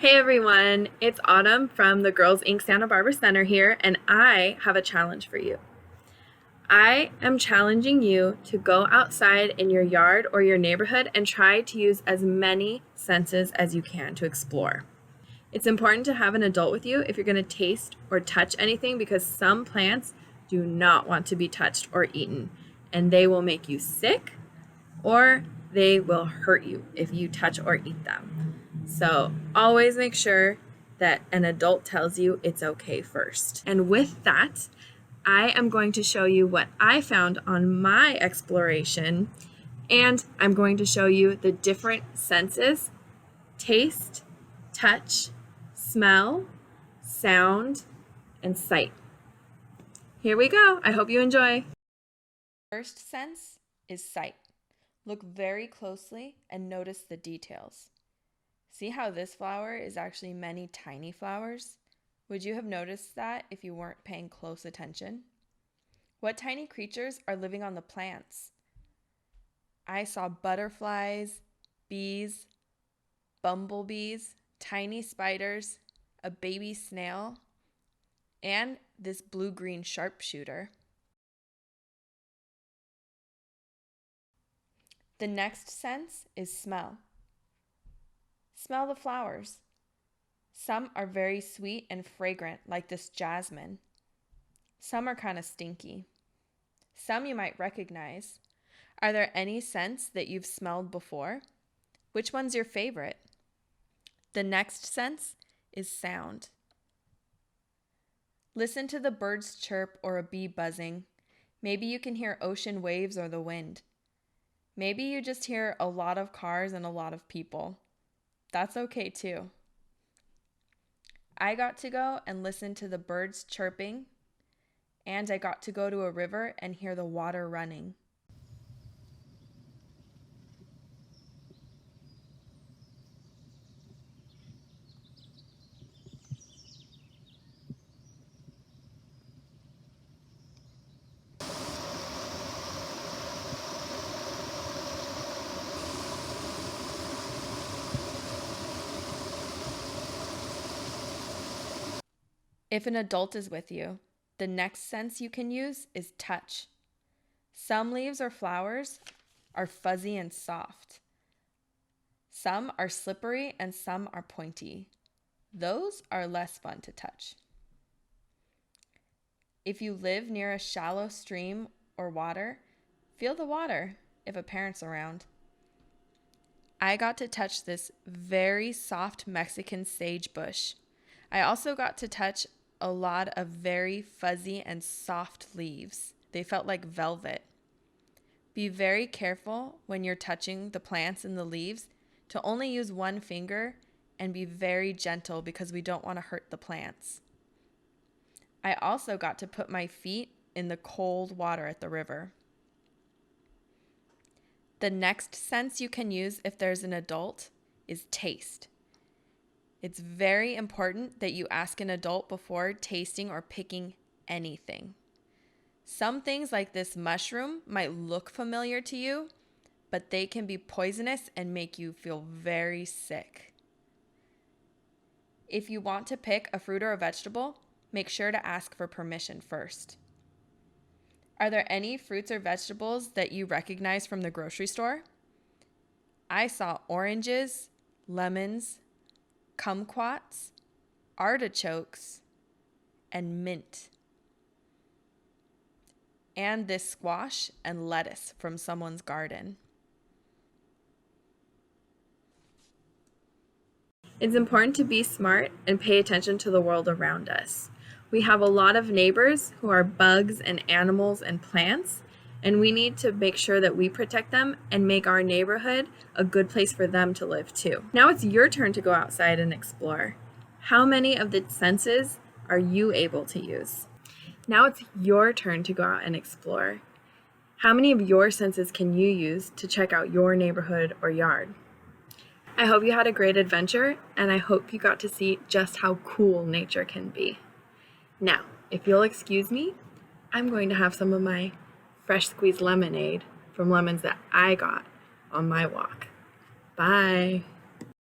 Hey everyone, it's Autumn from the Girls Inc. Santa Barbara Center here, and I have a challenge for you. I am challenging you to go outside in your yard or your neighborhood and try to use as many senses as you can to explore. It's important to have an adult with you if you're going to taste or touch anything because some plants do not want to be touched or eaten, and they will make you sick or they will hurt you if you touch or eat them. So always make sure that an adult tells you it's okay first. And with that, I am going to show you what I found on my exploration, and I'm going to show you the different senses: taste, touch, smell, sound, and sight. Here we go. I hope you enjoy. First sense is sight. Look very closely and notice the details. See how this flower is actually many tiny flowers? Would you have noticed that if you weren't paying close attention? What tiny creatures are living on the plants? I saw butterflies, bees, bumblebees, tiny spiders, a baby snail, and this blue-green sharpshooter. The next sense is smell. Smell the flowers. Some are very sweet and fragrant, like this jasmine. Some are kind of stinky. Some you might recognize. Are there any scents that you've smelled before? Which one's your favorite? The next sense is sound. Listen to the birds chirp or a bee buzzing. Maybe you can hear ocean waves or the wind. Maybe you just hear a lot of cars and a lot of people. That's okay too. I got to go and listen to the birds chirping, and I got to go to a river and hear the water running. If an adult is with you, the next sense you can use is touch. Some leaves or flowers are fuzzy and soft. Some are slippery and some are pointy. Those are less fun to touch. If you live near a shallow stream or water, feel the water if a parent's around. I got to touch this very soft Mexican sage bush. I also got to touch a lot of very fuzzy and soft leaves. They felt like velvet. Be very careful when you're touching the plants and the leaves to only use one finger and be very gentle because we don't want to hurt the plants. I also got to put my feet in the cold water at the river. The next sense you can use if there's an adult is taste. It's very important that you ask an adult before tasting or picking anything. Some things like this mushroom might look familiar to you, but they can be poisonous and make you feel very sick. If you want to pick a fruit or a vegetable, make sure to ask for permission first. Are there any fruits or vegetables that you recognize from the grocery store? I saw oranges, lemons, kumquats, artichokes, and mint. And this squash and lettuce from someone's garden. It's important to be smart and pay attention to the world around us. We have a lot of neighbors who are bugs and animals and plants, and we need to make sure that we protect them and make our neighborhood a good place for them to live too. Now it's your turn to go outside and explore. How many of the senses are you able to use? Now it's your turn to go out and explore. How many of your senses can you use to check out your neighborhood or yard? I hope you had a great adventure, and I hope you got to see just how cool nature can be. Now, if you'll excuse me, I'm going to have some of my fresh squeezed lemonade from lemons that I got on my walk. Bye.